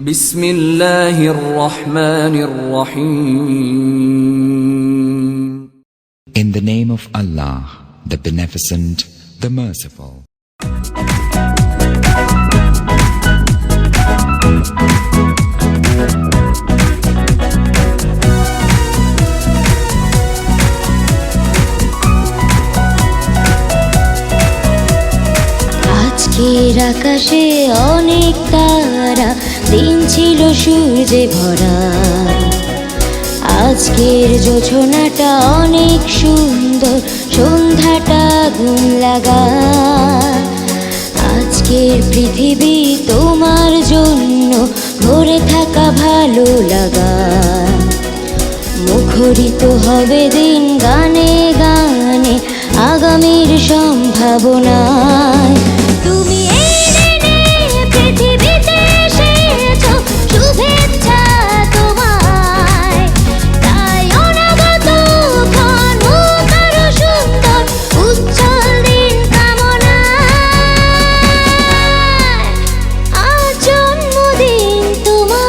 বিসমিল্লাহির রহমানির রহিম। In the name of Allah, the Beneficent, the Merciful. আজকের আকাশে অনেক তারা, দিন ছিল সূর্যে ভরা। আজকের জোছনাটা অনেক সুন্দর, সন্ধ্যাটা আগুন লাগা। আজকের পৃথিবী তোমার জন্য ভরে থাকা ভালো লাগা। মুখরিত হবে দিন গানে গানে, আগামীর সম্ভাবনায়। তুমি এই দিনে পৃথিবীতে এসেছো, শুভেচ্ছা তোমায়। তাই অনাগত ক্ষণ হোক আরো সুন্দর, উজ্জ্বল দিন কামনায়। আজ জন্মদিন তোমার।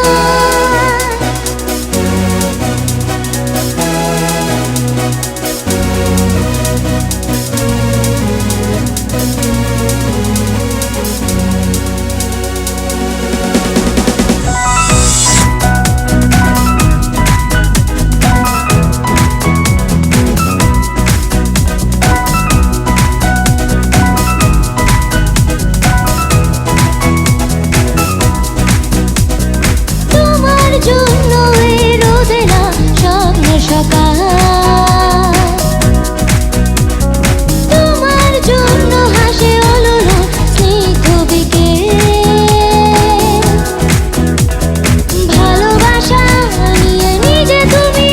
তোমার জন্য এই রোদে না স্বপ্ন সকাল। তোমার জন্য হাসে অলোড়ন স্নিগ্ধ বিকেল। ভালোবাসা নিয়ে নিজে তুমি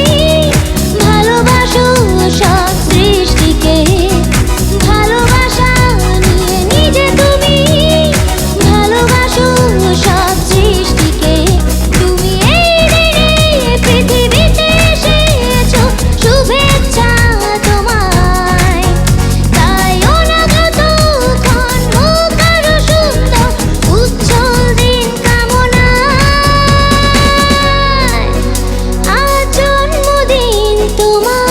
ভালোবাসো সব সৃষ্টিকে। ভালোবাসা নিয়ে নিজে তুমি ভালোবাসো সব সৃষ্টিকে। তুমি এই দিনে পৃথিবীতে এসেছো, শুভেচ্ছা তোমায়। তাই অনাগত ক্ষণ হোক আরো সুন্দর, উজ্জ্বল দিন কামনায়। আজ জন্মদিন তোমার।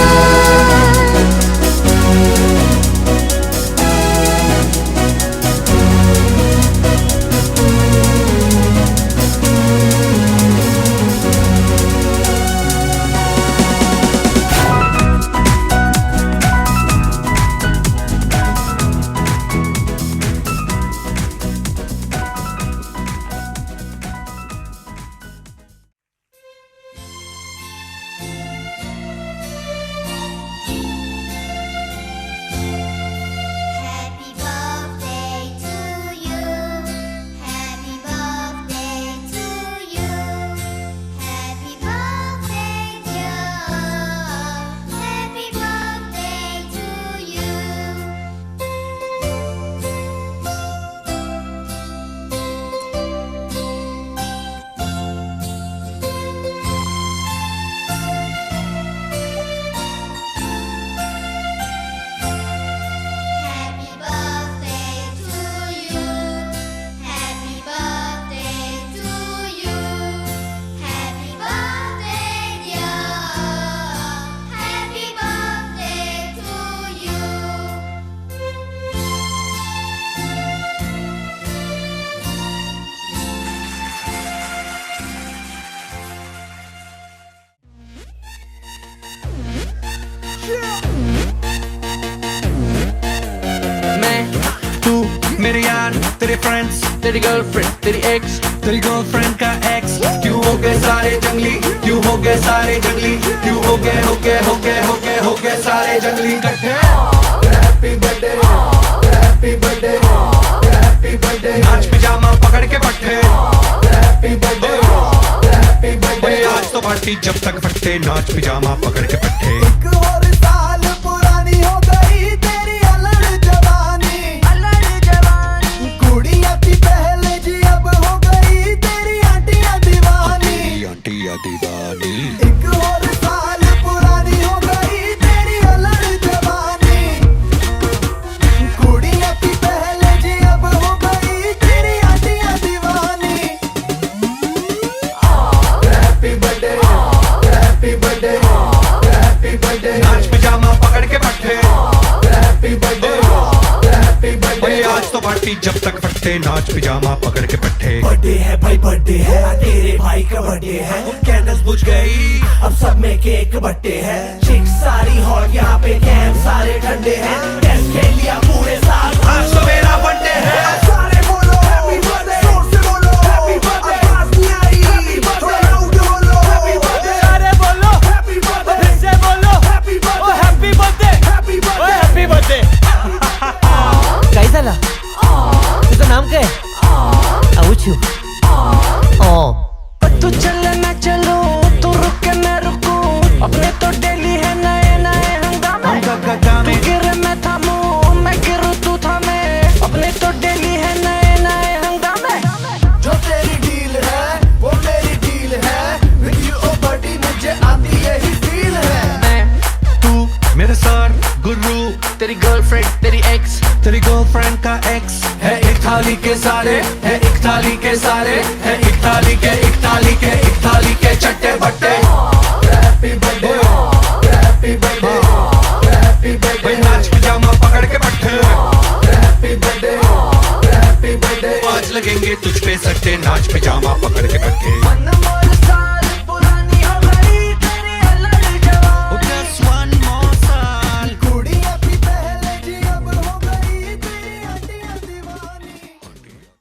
Happy birthday to you. Happy birthday to you. Happy birthday, dear. Happy birthday to you. Happy birthday to you. Happy birthday to you. Happy birthday, dear. Happy birthday to you. मैं तू मेरे यार, तेरे फ्रेंड्स, तेरी girlfriend, तेरी x, तेरी girlfriend का x. क्यों हो गए सारे जंगली, क्यों हो गए सारे जंगली, क्यों हो गए हो गए हो गए हो गए हो गए सारे जंगली इकट्ठे। Happy birthday, happy birthday, happy birthday. नाच पिजामा पकड़ के पट्टे। Happy birthday, happy birthday. आज तो पार्टी जब तक फट्टे, नाच पिजामा पकड़ के पट्टे। एक और साल पुरानी हो गई तेरी अलड़ जवानी, अलड़ जवानी। कुड़ियाँ थी पहले जी, अब हो गई तेरी आंटियाँ दीवानी, आंटियाँ दीवानी। एक और साल पुरानी हो गई तेरी अलड़ जवानी। कुड़ियाँ थी पहले जी, अब हो गई तेरी आंटियाँ दीवानी। तो पार्टी जब तक फटते नाच पिजामा पकड़ के पट्टे बर्थडे है भाई बर्थडे है तेरे भाई का बर्थडे है कैंडल्स बुझ गई अब सब में केक बट्टे है चिक सारी हॉट यहाँ पे कैंप सारे ठंडे हैं टेस्ट खेल लिया पूरे साल आज तो मेरा बर्थडे है सारे बोलो हैप्पी बर्थडे जोर से बोलो हैप्पी बर्थडे आवाज नहीं आई हैप्पी बर्थडे लाउड बोलो हैप्पी बर्थडे अरे बोलो हैप्पी बर्थडे फिर से बोलो हैप्पी ओ बर्थडे हैप्पी बर्थडे हैप्पी ओ बर्थडे हैप्पी बर्थडे काय झालं तुझं नाम काय आऊचू तू चल मैं चलूं तू रुक मैं रुकूं अपने तो डेली है नए नए हंगामे तू गिर मैं थामूं मैं गिरूं तू थामे अपने तो डेली है नए नए हंगामे जो तेरी डील है वो मेरी डील है विद यू ओ बडी मुझे आती यही फील है मैं तू मेरे सर गुरु तेरी गर्लफ्रेंड तेरी एक्स तेरी गर्लफ्रेंड का एक्स है एक थाली के सारे है एक थाली के सारे है एक थाली के एक थाली के एक थाली के चट्टे बट्टे happy birthday happy birthday happy भाई बर्थडे नाच पिजामा पकड़ के पट्टे हैप्पी बर्थडे हैप्पी बर्थडे आज लगेंगे तुझ पे सट्टे नाच पिजामा पकड़ के पट्टे